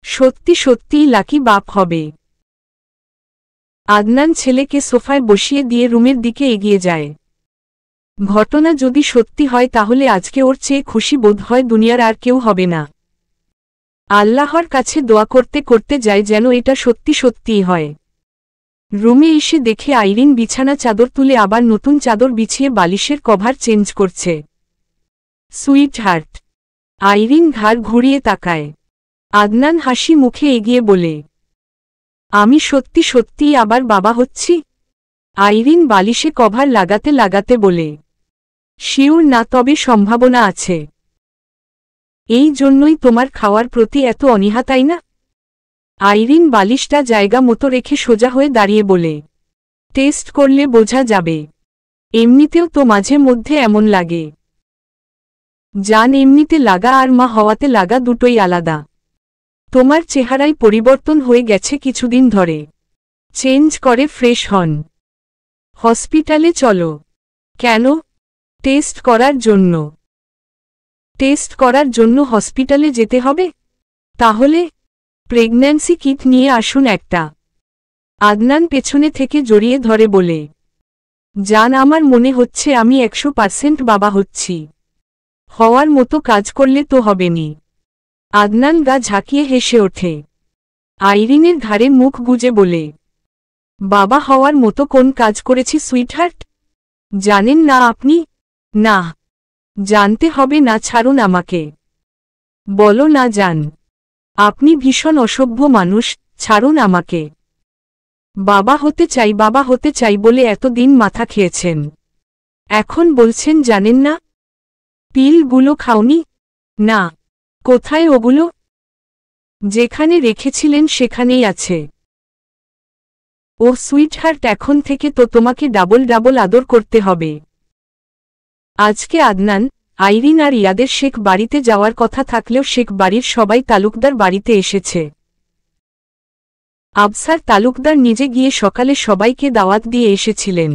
সত্যি সত্যিই লাকি বাপ হবে। আদনান ছেলেকে সোফায় বসিয়ে দিয়ে রুমের দিকে এগিয়ে যায়। ঘটনা যদি সত্যি হয় তাহলে আজকে ওর চেয়ে খুশি বোধ হয় দুনিয়ার আর কেউ হবে না। আল্লাহর কাছে দোয়া করতে করতে যায় যেন এটা সত্যি সত্যিই হয়। রুমে এসে দেখে আইরিন বিছানা চাদর তুলে আবার নতুন চাদর বিছিয়ে বালিশের কভার চেঞ্জ করছে। Sweetheart. আইরিন ঘাড় ঘুরিয়ে তাকায়। আদনান হাসি মুখে এগিয়ে বলে, আমি সত্যি সত্যিই আবার বাবা হচ্ছি? আইরিন বালিশে কভার লাগাতে লাগাতে বলে, শিওর না, তবে সম্ভাবনা আছে। এই জন্যই তোমার খাওয়ার প্রতি এত অনীহা, তাই না? আইরিন বালিশটা জায়গা মতো রেখে সোজা হয়ে দাঁড়িয়ে বলে, টেস্ট করলে বোঝা যাবে। এমনিতেও তো মাঝে মধ্যে এমন লাগে। জান, এমনিতে লাগা আর মা হওয়াতে লাগা দুটোই আলাদা। তোমার চেহারায় পরিবর্তন হয়ে গেছে কিছুদিন ধরে। চেঞ্জ করে ফ্রেশ হন। হসপিটালে চলো। কেন? টেস্ট করার জন্য। টেস্ট করার জন্য হসপিটালে যেতে হবে? তাহলে প্রেগন্যান্সি কিট নিয়ে আসুন একটা। আদনান পেছনে থেকে জড়িয়ে ধরে বলে, জান, আমার মনে হচ্ছে আমি 100% বাবা হচ্ছি। হওয়ার মতো কাজ করলে তো হবেনি। আদনান গা ঝাঁকিয়ে হেসে ওঠে। আইরিনের ধারে মুখ গুজে বলে, বাবা হওয়ার মতো কোন কাজ করেছি সুইটহার্ট? জানেন না আপনি? না, জানতে হবে না, ছাড়ুন আমাকে। বলো না জান, আপনি ভীষণ অসভ্য মানুষ, ছাড়ুন আমাকে। বাবা হতে চাই বলে এতদিন মাথা খেয়েছেন, এখন বলছেন জানেন না? পিলগুলো খাওনি? না। কোথায় ওগুলো? যেখানে রেখেছিলেন সেখানেই আছে। ও সুইটহার্ট, এখন থেকে তো তোমাকে ডাবল ডাবল আদর করতে হবে। আজকে আদনান, আইরিন আর ইয়াদের শেখ বাড়িতে যাওয়ার কথা থাকলেও শেখ বাড়ির সবাই তালুকদার বাড়িতে এসেছে। আফসার তালুকদার নিজে গিয়ে সকালে সবাইকে দাওয়াত দিয়ে এসেছিলেন।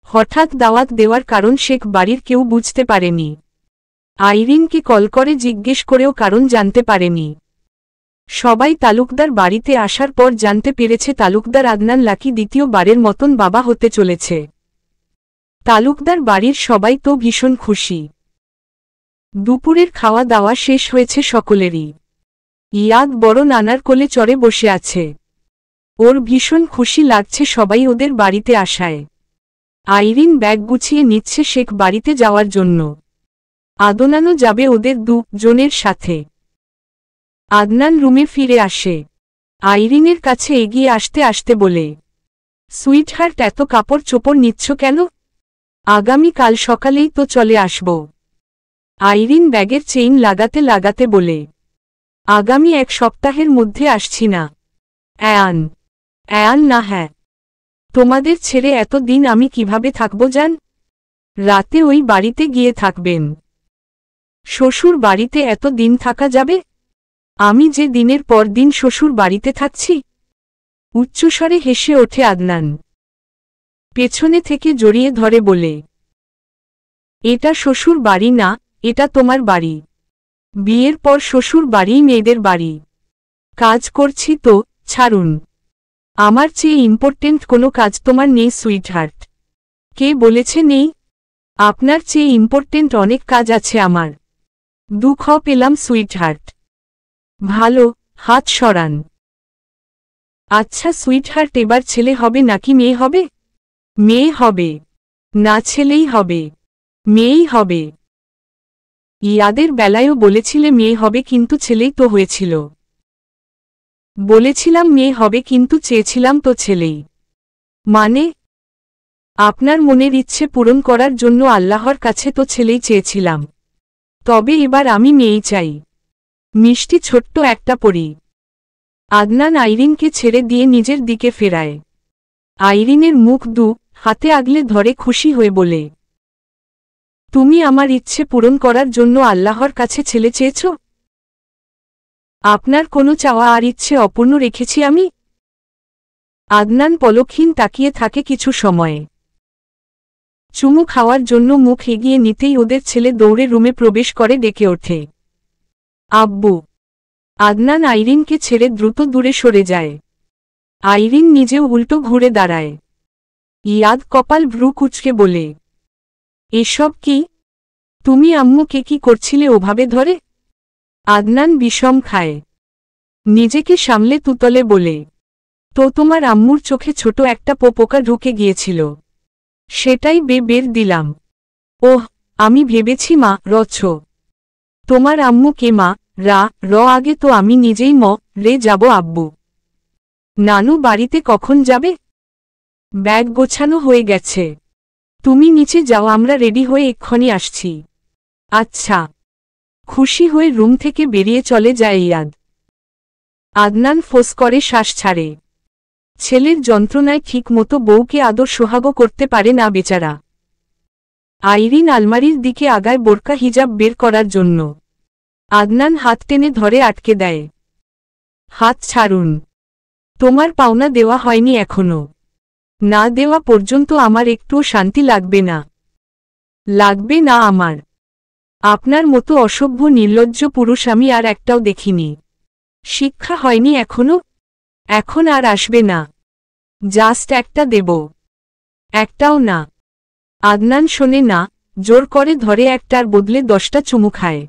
হঠাৎ দাওয়াত দেওয়ার কারণ শেখ বাড়ির কেউ বুঝতে পারেনি। আইরিনকে কল করে জিজ্ঞেস করেও কারণ জানতে পারেনি। সবাই তালুকদার বাড়িতে আসার পর জানতে পেরেছে তালুকদার আদনান লাকি দ্বিতীয়বারের মতন বাবা হতে চলেছে। তালুকদার বাড়ির সবাই তো ভীষণ খুশি। দুপুরের খাওয়া দাওয়া শেষ হয়েছে সকলেরই। ইয়াদ বড় নানার কোলে চড়ে বসে আছে। ওর ভীষণ খুশি লাগছে সবাই ওদের বাড়িতে আসায়। আইরিন ব্যাগ গুছিয়ে নিচ্ছে শেখ বাড়িতে যাওয়ার জন্য। আদনানও যাবে ওদের দুজনের সাথে। আদনান রুমে ফিরে আসে। আইরিনের কাছে এগিয়ে আসতে আসতে বলে, সুইটহার্ট, এত কাপড় চোপড় নিচ্ছ কেন? আগামীকাল সকালেই তো চলে আসব। আইরিন ব্যাগের চেইন লাগাতে লাগাতে বলে, আগামী 1 সপ্তাহের মধ্যে আসছি না। অ্যান না, হ্যাঁ। তোমাদের ছেড়ে এত দিন আমি কিভাবে থাকব জান? রাতে ওই বাড়িতে গিয়ে থাকবেন। শ্বশুর বাড়িতে এত দিন থাকা যাবে? আমি যে দিনের পর দিন শ্বশুর বাড়িতে থাকছি। উচ্চস্বরে হেসে ওঠে আদনান। পেছনে থেকে জড়িয়ে ধরে বলে, এটা শ্বশুর বাড়ি না, এটা তোমার বাড়ি। বিয়ের পর শ্বশুর বাড়িই মেয়েদের বাড়ি। কাজ করছি তো, ছাড়ুন। আমার চেয়ে ইম্পর্টেন্ট কোনো কাজ তোমার নেই সুইটহার্ট। কে বলেছে নেই? আপনার চেয়ে ইম্পর্টেন্ট অনেক কাজ আছে আমার। দুঃখ পেলাম সুইটহার্ট। ভালো, হাত সরান। আচ্ছা সুইটহার্ট, এবার ছেলে হবে নাকি মেয়ে হবে? মেয়ে হবে। না, ছেলেই হবে। মেয়েই হবে। ইয়াদের বেলায়ও বলেছিলে মেয়ে হবে, কিন্তু ছেলেই তো হয়েছিল। বলেছিলাম মেয়ে হবে কিন্তু চেয়েছিলাম তো ছেলেই। মানে? আপনার মনের ইচ্ছে পূরণ করার জন্য আল্লাহর কাছে তো ছেলেই চেয়েছিলাম। তবে এবার আমি মেয়েই চাই। মিষ্টি ছোট্ট একটা পরী। আদনান আইরিনকে ছেড়ে দিয়ে নিজের দিকে ফেরায়। আইরিনের মুখ হাতে আগলে ধরে খুশি হয়ে বলে, তুমি আমার ইচ্ছে পূরণ করার জন্য আল্লাহর কাছে ছেলে চেয়েছ? আপনার কোনো চাওয়া আর ইচ্ছে অপূর্ণ রেখেছি আমি? আদনান পলকহীন তাকিয়ে থাকে কিছু সময়ে। চুমু খাওয়ার জন্য মুখ এগিয়ে নিতেই ওদের ছেলে দৌড়ে রুমে প্রবেশ করে ডেকে ওঠে, আব্বু। আদনান আইরিনকে ছেড়ে দ্রুত দূরে সরে যায়। আইরিন নিজেও উল্টো ঘুরে দাঁড়ায়। ইয়াদ কপাল ভ্রু কুঁচকে বলে, এসব কি? তুমি আম্মুকে কি করছিলে ওভাবে ধরে? আদনান বিষম খায়। নিজেকে সামলে তুতলে বলে, তো তোমার আম্মুর চোখে ছোট একটা পোকা ঢুকে গিয়েছিল, সেটাই বের দিলাম। ওহ, আমি ভেবেছি মা রছ। তোমার আম্মু কে মা? আগে তো আমি নিজেই রে যাব। আব্বু, নানু বাড়িতে কখন যাবে? ব্যাগ গোছানো হয়ে গেছে। তুমি নিচে যাও, আমরা রেডি হয়ে এক্ষুনি আসছি। আচ্ছা। খুশি হয়ে রুম থেকে বেরিয়ে চলে যায় ইয়াদ। আদনান ফোঁস করে শ্বাস ছাড়ে। ছেলের যন্ত্রণায় ঠিক মতো বউকে আদর সোহাগ করতে পারে না বেচারা। আইরিন আলমারির দিকে আগায় বোরকা হিজাব বের করার জন্য। আদনান হাত টেনে ধরে আটকে দেয়। হাত ছাড়ুন, তোমার পাওনা দেওয়া হয়নি এখনো। না দেওয়া পর্যন্ত আমার একটুও শান্তি লাগবে না। লাগবে না আমার। আপনার মতো অসভ্য নির্লজ্জ পুরুষ আমি আর একটাও দেখিনি। শিক্ষা হয়নি এখনো? এখন আর আসবে না। জাস্ট একটা দেব। একটাও না। আদনান শোনে না, জোর করে ধরে একটার বদলে 10টা চুমু খায়।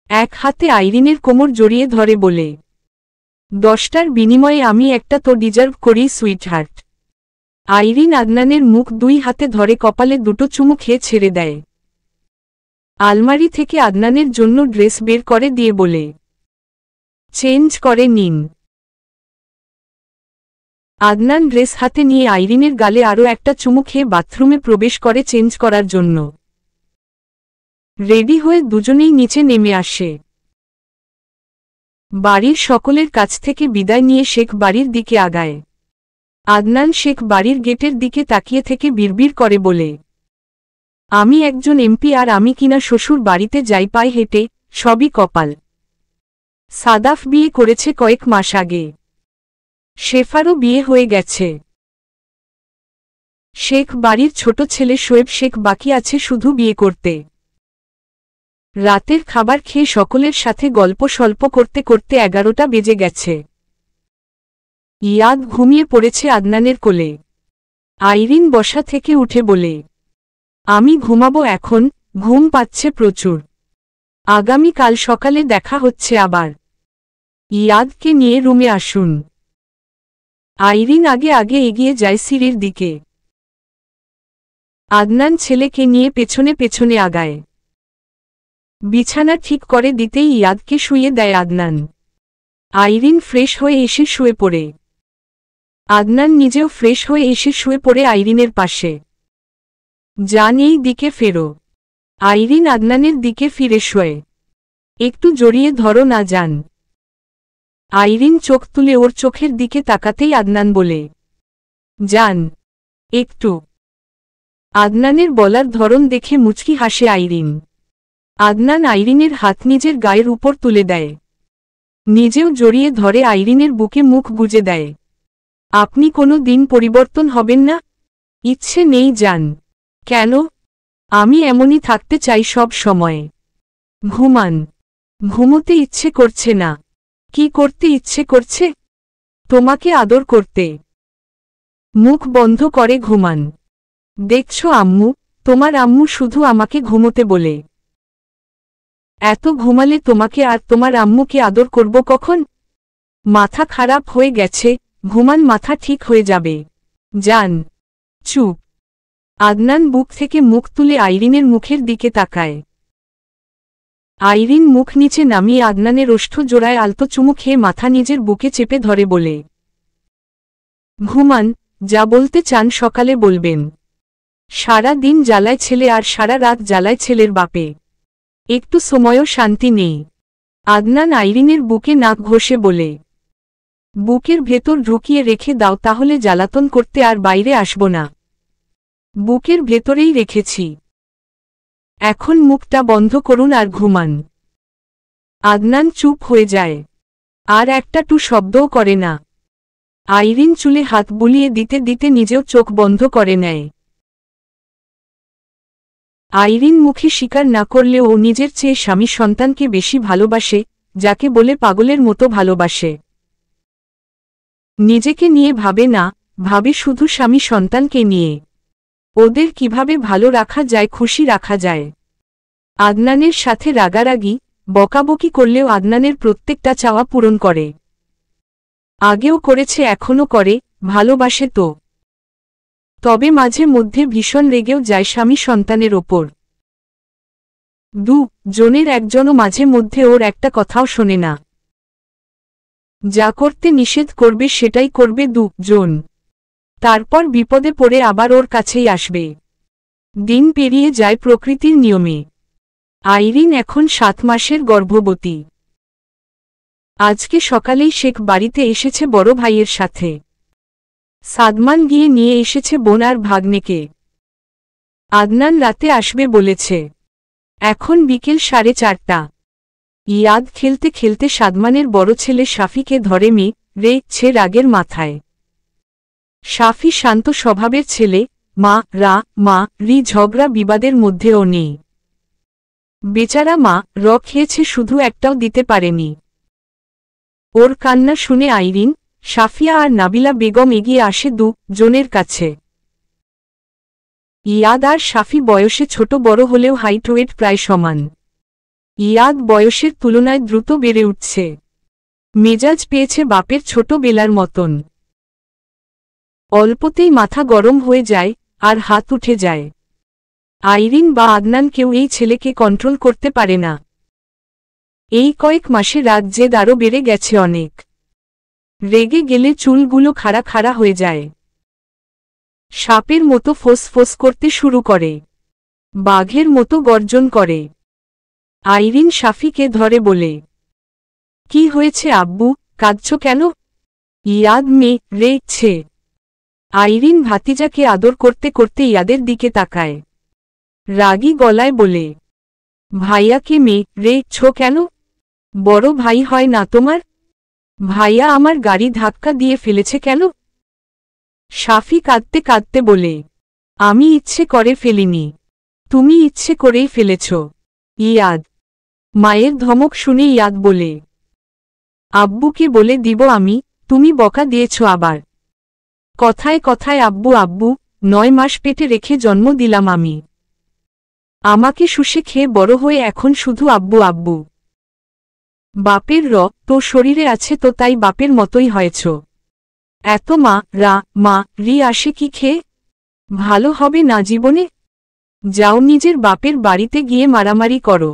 এক হাতে আইরিনের কোমর জড়িয়ে ধরে বলে, 10টার বিনিময়ে আমি একটা তো ডিজার্ভ করি সুইটহার্ট। আইরিন আদনানের মুখ 2 হাতে ধরে কপালে 2টো চুমু খেয়ে ছেড়ে দেয়। আলমারি থেকে আদনানের জন্য ড্রেস বের করে দিয়ে বলে, চেঞ্জ করে নিন। আদনান ড্রেস হাতে নিয়ে আইরিনের গালে আরও একটা চুমু খেয়ে বাথরুমে প্রবেশ করে চেঞ্জ করার জন্য। রেডি হয়ে দুজনেই নিচে নেমে আসে। বাড়ির সকলের কাছ থেকে বিদায় নিয়ে শেখ বাড়ির দিকে আগায়। আদনান শেখ বাড়ির গেটের দিকে তাকিয়ে থেকে বিড়বিড় করে বলে, আমি একজন এমপি আর আমি কিনা শ্বশুর বাড়িতে যাই পায়ে হেঁটে, সবই কপাল। সাদাফ বিয়ে করেছে কয়েক মাস আগে। শেফারও বিয়ে হয়ে গেছে। শেখ বাড়ির ছোট ছেলে শোয়েব শেখ বাকি আছে শুধু বিয়ে করতে। রাতের খাবার খেয়ে সকলের সাথে গল্প স্বল্প করতে করতে 11টা বেজে গেছে। ইয়াদ ঘুমিয়ে পড়েছে আদনানের কোলে। আইরিন বসা থেকে উঠে বলে, আমি ঘুমাবো এখন, ঘুম পাচ্ছে প্রচুর। আগামীকাল সকালে দেখা হচ্ছে আবার। ইয়াদকে নিয়ে রুমে আসুন। আইরিন আগে আগে এগিয়ে যায় সিঁড়ির দিকে। আদনান ছেলেকে নিয়ে পেছনে পেছনে আগায়। বিছানা ঠিক করে দিতেই ইয়াদকে শুইয়ে দেয় আদনান। আইরিন ফ্রেশ হয়ে এসে শুয়ে পড়ে। আদনান নিজেও ফ্রেশ হয়ে এসে শুয়ে পড়ে আইরিনের পাশে। যান এই দিকে ফেরো। আইরিন আদনানের দিকে ফিরে শোয়। একটু জড়িয়ে ধরো না যান। আইরিন চোখ তুলে ওর চোখের দিকে তাকাতেই আদনান বলে, যান একটু। আদনানের বলার ধরন দেখে মুচকি হাসে আইরিন। আদনান আইরিনের হাত নিজের গায়ের উপর তুলে দেয়। নিজেও জড়িয়ে ধরে আইরিনের বুকে মুখ গুজে দেয়। আপনি কোনো দিন পরিবর্তন হবেন না? ইচ্ছে নেই যান। কেন? আমি এমনই থাকতে চাই সব সময়। ঘুমান। ঘুমোতে ইচ্ছে করছে না। কি করতে ইচ্ছে করছে? তোমাকে আদর করতে। মুখ বন্ধ করে ঘুমান। দেখছো আম্মু, তোমার আম্মু শুধু আমাকে ঘুমোতে বলে। এত ঘুমালে তোমাকে আর তোমার আম্মুকে আদর করব কখন? মাথা খারাপ হয়ে গেছে, ঘুমান মাথা ঠিক হয়ে যাবে। যান। চুপ। আদনান বুক থেকে মুখ তুলে আইরিনের মুখের দিকে তাকায়। আইরিন মুখ নিচে নামিয়ে আদনানের ওষ্ঠ জোড়ায় আলতো চুমু খেয়ে মাথা নিজের বুকে চেপে ধরে বলে, ঘুমান, যা বলতে চান সকালে বলবেন। সারা দিন জ্বালায় ছেলে আর সারা রাত জ্বালায় ছেলের বাপে। একটু সময়ও শান্তি নেই। আদনান আইরিনের বুকে নাক ঘষে বলে, বুকের ভেতর ঢুকিয়ে রেখে দাও তাহলে জ্বালাতন করতে আর বাইরে আসব না। বুকের ভেতরেই রেখেছি। এখন মুখটা বন্ধ করুন আর ঘুমান। আদনান চুপ হয়ে যায়। আর একটা টু শব্দও করে না। আইরিন চুলে হাত বুলিয়ে দিতে দিতে নিজেও চোখ বন্ধ করে নেয়। আইরিন মুখে স্বীকার না করলেও ও নিজের চেয়ে স্বামী সন্তানকে বেশি ভালোবাসে, যাকে বলে পাগলের মতো ভালোবাসে। নিজেকে নিয়ে ভাবে না, ভাবে শুধু স্বামী সন্তানকে নিয়ে। ওদের কিভাবে ভালো রাখা যায়, খুশি রাখা যায়। আদনানের সাথে রাগারাগি, বকাবকি করলেও আদনানের প্রত্যেকটা চাওয়া পূরণ করে। আগেও করেছে, এখনও করে, ভালোবাসে তো। তবে মাঝে মধ্যে ভীষণ রেগেও যায় স্বামী সন্তানের ওপর। জনের একজনও মাঝে মধ্যে ওর একটা কথাও শোনে না। যা করতে নিষেধ করবে সেটাই করবে জন। তারপর বিপদে পড়ে আবার ওর কাছেই আসবে। দিন পেরিয়ে যায় প্রকৃতির নিয়মে। আইরিন এখন 7 মাসের গর্ভবতী। আজকে সকালেই শেখ বাড়িতে এসেছে বড় ভাইয়ের সাথে। সাদমান গিয়ে নিয়ে এসেছে বোন আর ভাগ্নেকে। আদনান রাতে আসবে বলেছে। এখন বিকেল 4:30। ইয়াদ খেলতে খেলতে সাদমানের বড় ছেলে শাফিকে ধরে রেখেছে রাগের মাথায়। শাফি শান্ত স্বভাবের ছেলে, মা রি ঝগড়া বিবাদের মধ্যেও নেই। বেচারা খেয়েছে, শুধু একটাও দিতে পারেনি। ওর কান্না শুনে আইরিন, সাফিয়া আর নাবিলা বেগম এগিয়ে আসে দুজনের কাছে। ইয়াদ আর শাফি বয়সে ছোট বড় হলেও হাইট ওয়েট প্রায় সমান। ইয়াদ বয়সের তুলনায় দ্রুত বেড়ে উঠছে। মেজাজ পেয়েছে বাপের ছোটবেলার মতন। অল্পতেই মাথা গরম হয়ে যায় আর হাত উঠে যায়। আইরিন বা আদনান কেউ এই ছেলেকে কন্ট্রোল করতে পারে না। এই কয়েক মাসে রাগ জেদ আরও বেড়ে গেছে অনেক। রেগে গেলে চুলগুলো খাড়া খাড়া হয়ে যায়। সাপের মতো ফোঁস করতে শুরু করে। বাঘের মতো গর্জন করে। আইরিন শাফিকে ধরে বলে, কি হয়েছে আব্বু, কাঁদছ কেন? ইয়াদ রেখেছে। আইরিন ভাতিজাকে আদর করতে করতে ইয়াদের দিকে তাকায়। রাগী গলায় বলে, ভাইয়াকে রেখেছ কেন? বড় ভাই হয় না তোমার? ভাইয়া আমার গাড়ি ধাক্কা দিয়ে ফেলেছে কেন? শাফি কাঁদতে কাঁদতে বলে, আমি ইচ্ছে করে ফেলিনি, তুমি ইচ্ছে করেই ফেলেছ। ইয়াদ। মায়ের ধমক শুনে ইয়াদ বলে, আব্বুকে বলে দিব আমি, তুমি বকা দিয়েছ আবার। কথায় কথায় আব্বু আব্বু, 9 মাস পেটে রেখে জন্ম দিলাম আমি। আমাকে শুষে খেয়ে বড় হয়ে এখন শুধু আব্বু আব্বু। বাপের তো শরীরে আছে তো তাই বাপের মতোই হয়েছ। এত রি আসে কি খেয়ে? ভালো হবে না জীবনে? যাও নিজের বাপের বাড়িতে গিয়ে মারামারি করো।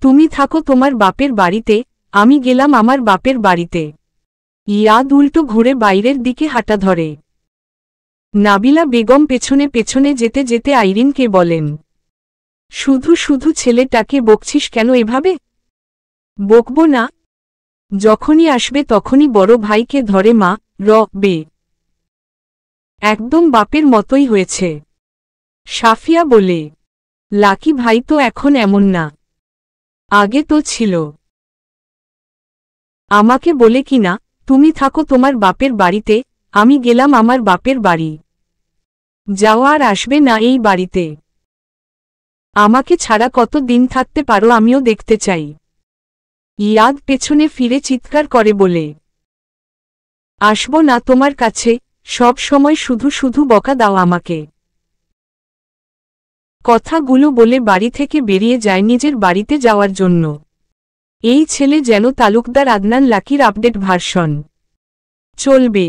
তুমি থাকো তোমার বাপের বাড়িতে, আমি গেলাম আমার বাপের বাড়িতে। ইয়াদ উল্টো ঘুরে বাইরের দিকে হাঁটা ধরে। নাবিলা বেগম পেছনে পেছনে যেতে যেতে আইরিনকে বলেন, শুধু শুধু ছেলেটাকে বকছিস কেন এভাবে? বকবো না, যখনই আসবে তখনই বড় ভাইকে ধরে বে। একদম বাপের মতোই হয়েছে। সাফিয়া বলে, লাকি ভাই তো এখন এমন না, আগে তো ছিল। আমাকে বলে কি না, তুমি থাকো তোমার বাপের বাড়িতে, আমি গেলাম আমার বাপের বাড়ি। যাও আর আসবে না এই বাড়িতে। আমাকে ছাড়া কত দিন থাকতে পারো আমিও দেখতে চাই। ইয়াদ পেছনে ফিরে চিৎকার করে বলে, আসব না তোমার কাছে, সব সময় শুধু শুধু বকা দাও আমাকে। কথাগুলো বলে বাড়ি থেকে বেরিয়ে যায় নিজের বাড়িতে যাওয়ার জন্য। এই ছেলে যেন তালুকদার আদনান লাকির আপডেট ভার্সন। চলবে।